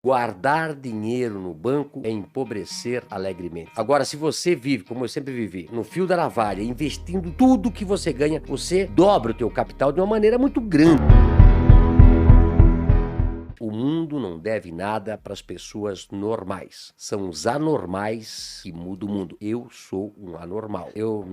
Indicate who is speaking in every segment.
Speaker 1: Guardar dinheiro no banco é empobrecer alegremente. Agora, se você vive, como eu sempre vivi, no fio da navalha, investindo tudo que você ganha, você dobra o teu capital de uma maneira muito grande. O mundo não deve nada para as pessoas normais. São os anormais que mudam o mundo. Eu sou um anormal. Eu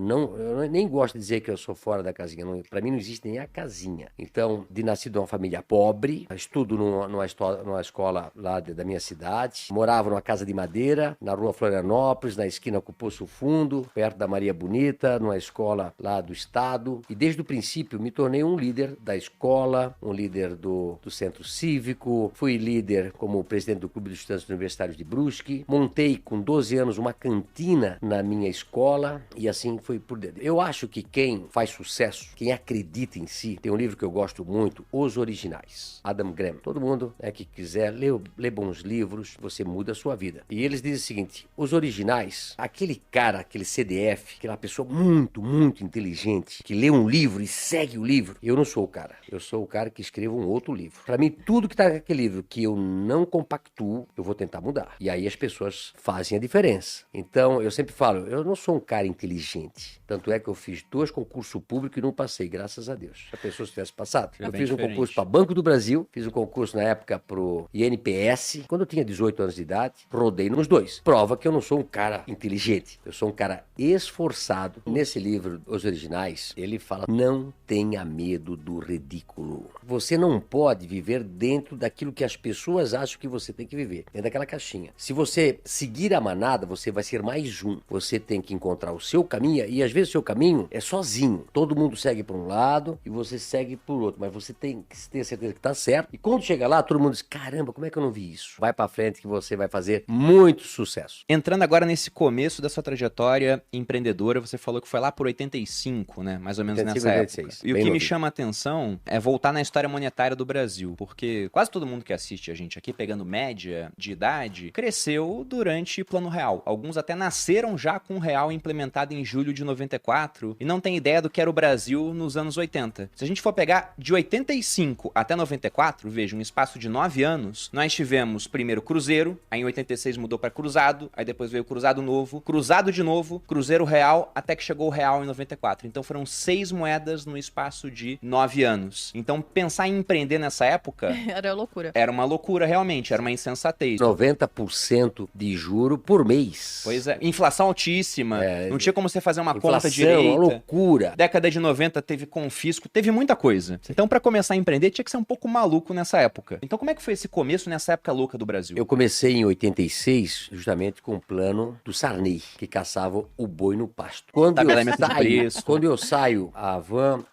Speaker 1: nem gosto de dizer que eu sou fora da casinha. Para mim não existe nem a casinha. Então, de nascido em uma família pobre, estudo numa escola lá da minha cidade, morava numa casa de madeira, na rua Florianópolis, na esquina com o Poço Fundo, perto da Maria Bonita, numa escola lá do estado. E desde o princípio me tornei um líder da escola, um líder do centro cívico. Fui líder como presidente do Clube de Estudantes Universitários de Brusque. Montei com 12 anos uma cantina na minha escola e assim foi por dentro. Eu acho que quem faz sucesso, quem acredita em si, tem um livro que eu gosto muito, Os Originais, Adam Grant. Todo mundo que quiser ler bons livros, você muda a sua vida. E eles dizem o seguinte, os originais, aquele cara, aquele CDF, aquela pessoa muito, muito inteligente, que lê um livro e segue o livro, eu não sou o cara. Eu sou o cara que escreve um outro livro. Para mim, tudo que está naquele livro que eu não compactuo, eu vou tentar mudar. E aí as pessoas fazem a diferença. Então, eu sempre falo, eu não sou um cara inteligente. Tanto é que eu fiz 2 concursos públicos e não passei, graças a Deus. Se a pessoa tivesse passado. Eu fiz um concurso para Banco do Brasil, fiz um concurso na época pro INPS, quando eu tinha 18 anos de idade, rodei nos 2. Prova que eu não sou um cara inteligente. Eu sou um cara esforçado. Nesse livro, Os Originais, ele fala, não tenha medo do ridículo. Você não pode viver dentro daquilo que as pessoas acham que você tem que viver, dentro daquela caixinha. Se você seguir a manada, você vai ser mais um. Você tem que encontrar o seu caminho, e às vezes o seu caminho é sozinho. Todo mundo segue por um lado e você segue por outro, mas você tem que ter certeza que tá certo. E quando chega lá, todo mundo diz, caramba, como é que eu não vi isso? Vai pra frente que você vai fazer muito sucesso.
Speaker 2: Entrando agora nesse começo da sua trajetória empreendedora, você falou que foi lá por 85, né? Mais ou menos
Speaker 1: 85,
Speaker 2: nessa
Speaker 1: 86,
Speaker 2: época. E o
Speaker 1: bem
Speaker 2: que me
Speaker 1: novinho.
Speaker 2: chama a atenção é voltar na história monetária do Brasil, porque quase todo mundo que assiste a gente aqui, pegando média de idade, cresceu durante Plano Real. Alguns até nasceram já com o real implementado em julho de 94 e não tem ideia do que era o Brasil nos anos 80. Se a gente for pegar de 85 até 94, veja, um espaço de 9 anos, nós tivemos primeiro Cruzeiro, aí em 86 mudou para Cruzado, aí depois veio Cruzado Novo, Cruzado de novo, Cruzeiro Real, até que chegou o Real em 94. Então foram 6 moedas no espaço de 9 anos. Então pensar em empreender nessa época
Speaker 3: Era loucura.
Speaker 2: era uma loucura realmente, era uma insensatez.
Speaker 1: 90% de juro por mês.
Speaker 2: Pois é, inflação altíssima, não tinha como você fazer uma conta
Speaker 1: Inflação,
Speaker 2: direita.
Speaker 1: uma loucura.
Speaker 2: Década de 90 teve confisco, teve muita coisa. Então pra começar a empreender tinha que ser um pouco maluco nessa época. Então como é que foi esse começo nessa época louca do Brasil?
Speaker 1: Eu comecei em 86, justamente com o plano do Sarney, que caçava o boi no pasto.
Speaker 2: Tabelamento de preço.
Speaker 1: Quando eu saio, a Van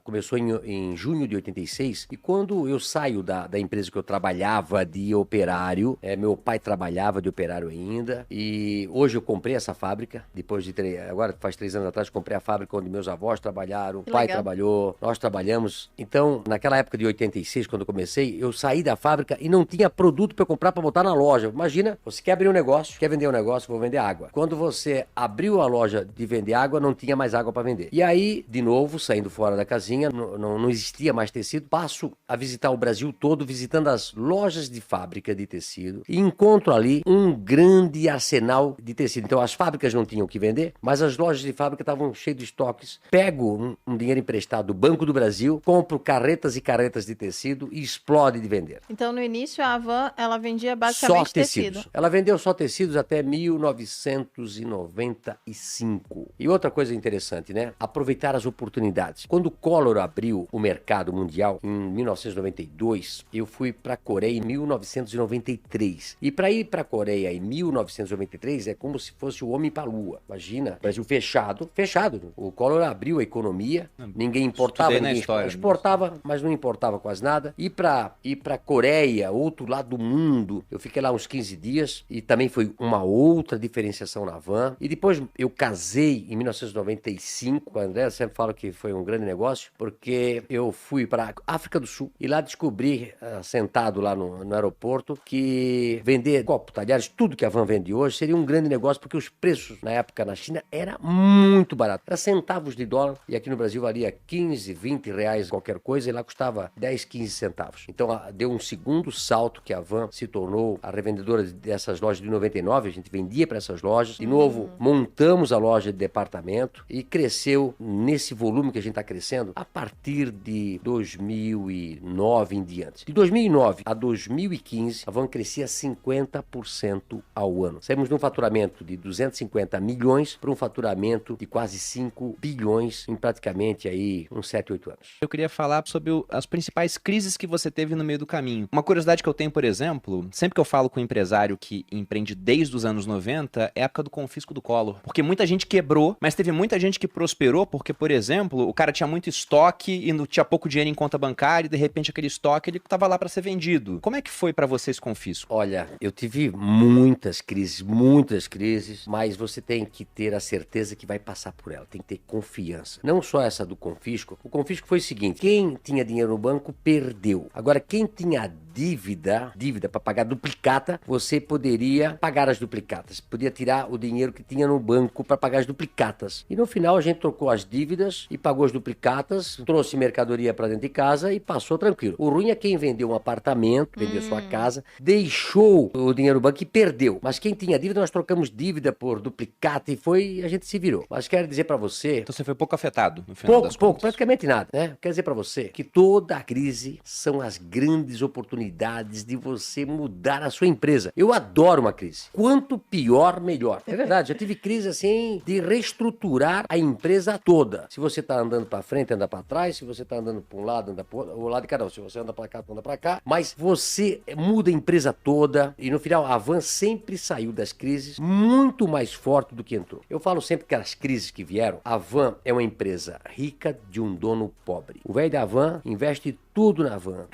Speaker 1: começou em junho de 86, e quando eu saio da empresa que eu trabalhava de operário, meu pai trabalhava de operário ainda, e hoje eu comprei essa fábrica, agora faz 3 anos atrás, comprei a fábrica onde meus avós trabalharam, o pai trabalhou, nós trabalhamos. Então, naquela época de 86, quando eu comecei, eu saí da fábrica e não tinha produto para eu comprar para botar na loja. Imagina, você quer abrir um negócio, quer vender um negócio, vou vender água. Quando você abriu a loja de vender água, não tinha mais água para vender. E aí, de novo, saindo fora da casinha, não existia mais tecido, passo a visitar o Brasil todo, visitando as lojas de fábrica de tecido, e encontro ali um grande arsenal de tecido. Então, as fábricas não tinham o que vender, mas as lojas de fábrica estavam cheias de estoques. Pego um dinheiro emprestado do Banco do Brasil, compro carretas e carretas de tecido e explode de vender.
Speaker 3: Então, no início, a Van, ela vendia basicamente
Speaker 1: Só tecidos. Ela vendeu só tecidos até 1995. E outra coisa interessante, né? Aproveitar as oportunidades. Quando o Collor abriu o mercado mundial, em 1992, eu fui para a Coreia em 1993. E para ir para a Coreia em 1993 é como se fosse o homem para a lua. Imagina, Brasil fechado. O Collor abriu a economia, ninguém importava, ninguém exportava, mas não importava quase nada. Ir para Coreia, outro lado do mundo, eu fiquei lá uns 15 dias e também foi uma outra diferenciação na Van. E depois eu casei em 1995 com a André, eu sempre falo que foi um grande negócio, porque eu fui para África do Sul e lá descobri sentado lá no aeroporto que vender copo, talheres, tudo que a Van vende hoje seria um grande negócio, porque os preços na época na China era muito barato. Era centavos de dólar e aqui no Brasil valia 15, 20 reais qualquer coisa e lá custava 10, 15 centavos. Então deu um segundo salto que a Van se tornou a revendedora dessas lojas de 99, a gente vendia para essas lojas. De novo, montamos a loja de departamento e cresceu nesse volume que a gente está crescendo a partir de 2009 em diante. De 2009 a 2015, a Van crescia 50% ao ano. Saímos de um faturamento de 250 milhões para um faturamento de quase 5 bilhões em praticamente aí uns 7, 8 anos.
Speaker 2: Eu queria falar sobre as principais crises que você teve no meio do caminho. Uma curiosidade que eu tenho, por exemplo, sempre que eu falo com um empresário que empreende desde os anos 90, é a época do confisco do Collor. Porque muita gente quebrou, mas teve muita gente que prosperou porque, por exemplo, o cara tinha muito estoque e não tinha pouco dinheiro em conta bancária e de repente aquele estoque ele estava lá para ser vendido. Como é que foi para você esse confisco?
Speaker 1: Olha, eu tive muitas crises, mas você tem que ter a certeza que vai passar por ela, tem que ter confiança. Não só essa do confisco. O confisco foi o seguinte: quem tinha dinheiro no banco perdeu. Agora, quem tinha dívida para pagar duplicata, você poderia pagar as duplicatas. Podia tirar o dinheiro que tinha no banco para pagar as duplicatas. E no final a gente trocou as dívidas e pagou as duplicatas, trouxe mercadoria para dentro de casa e passou tranquilo. O ruim é quem vendeu um apartamento, vendeu sua casa, deixou o dinheiro no banco e perdeu. Mas quem tinha dívida, nós trocamos dívida por duplicata e a gente se virou. Mas quero dizer para você...
Speaker 2: Então você foi pouco afetado no final das
Speaker 1: Pouco,
Speaker 2: contas.
Speaker 1: praticamente nada, né? Quero dizer para você que toda a crise são as grandes oportunidades de você mudar a sua empresa. Eu adoro uma crise. Quanto pior, melhor. É verdade, já tive crise assim de reestruturar a empresa toda. Se você tá andando para frente, anda para trás. Se você tá andando para um lado, anda para o lado de cada um. Se você anda para cá, anda para cá. Mas você muda a empresa toda e no final a Van sempre saiu das crises muito mais forte do que entrou. Eu falo sempre que as crises que vieram, a Van é uma empresa rica de um dono pobre. O velho da Van investe tudo na Van.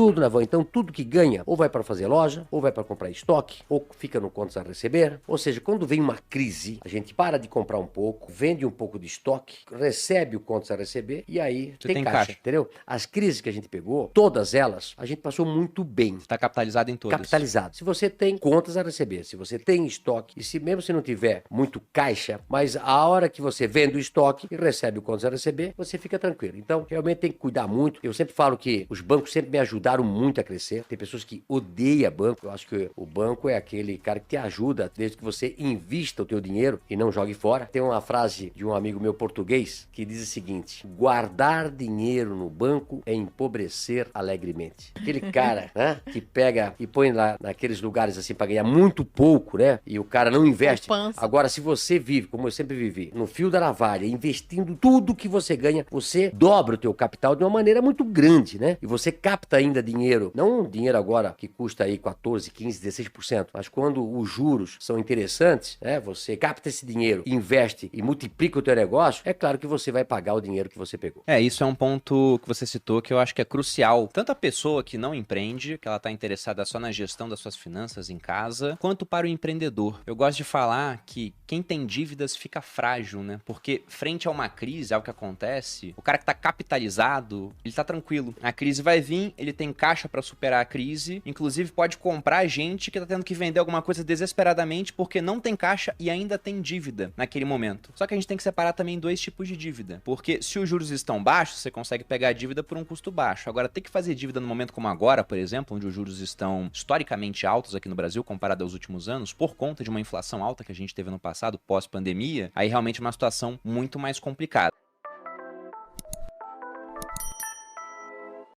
Speaker 1: Então tudo que ganha ou vai para fazer loja, ou vai para comprar estoque, ou fica no contas a receber. Ou seja, quando vem uma crise, a gente para de comprar um pouco, vende um pouco de estoque, recebe o contas a receber e aí tem caixa, entendeu? As crises que a gente pegou, todas elas, a gente passou muito bem.
Speaker 2: Está capitalizado em todas.
Speaker 1: Capitalizado. Se você tem contas a receber, se você tem estoque, e se mesmo se não tiver muito caixa, mas a hora que você vende o estoque e recebe o contas a receber, você fica tranquilo. Então, realmente tem que cuidar muito. Eu sempre falo que os bancos sempre me ajudaram muito a crescer. Tem pessoas que odeiam banco. Eu acho que o banco é aquele cara que te ajuda desde que você invista o teu dinheiro e não jogue fora. Tem uma frase de um amigo meu português que diz o seguinte: guardar dinheiro no banco é empobrecer alegremente. Aquele cara, né, que pega e põe lá naqueles lugares assim para ganhar muito pouco, né, e o cara não investe. Agora, se você vive, como eu sempre vivi, no fio da navalha, investindo tudo que você ganha, você dobra o teu capital de uma maneira muito grande, né, e você capta ainda dinheiro, não um dinheiro agora que custa aí 14, 15, 16%, mas quando os juros são interessantes, né, você capta esse dinheiro, investe e multiplica o teu negócio, é claro que você vai pagar o dinheiro que você pegou.
Speaker 2: Isso é um ponto que você citou que eu acho que é crucial. Tanto a pessoa que não empreende, que ela está interessada só na gestão das suas finanças em casa, quanto para o empreendedor. Eu gosto de falar que quem tem dívidas fica frágil, né? Porque frente a uma crise, algo que acontece, o cara que está capitalizado, ele está tranquilo. A crise vai vir, ele tem caixa para superar a crise, inclusive pode comprar gente que está tendo que vender alguma coisa desesperadamente porque não tem caixa e ainda tem dívida naquele momento. Só que a gente tem que separar também dois tipos de dívida, porque se os juros estão baixos, você consegue pegar a dívida por um custo baixo. Agora, ter que fazer dívida no momento como agora, por exemplo, onde os juros estão historicamente altos aqui no Brasil, comparado aos últimos anos, por conta de uma inflação alta que a gente teve no passado, pós-pandemia, aí realmente é uma situação muito mais complicada.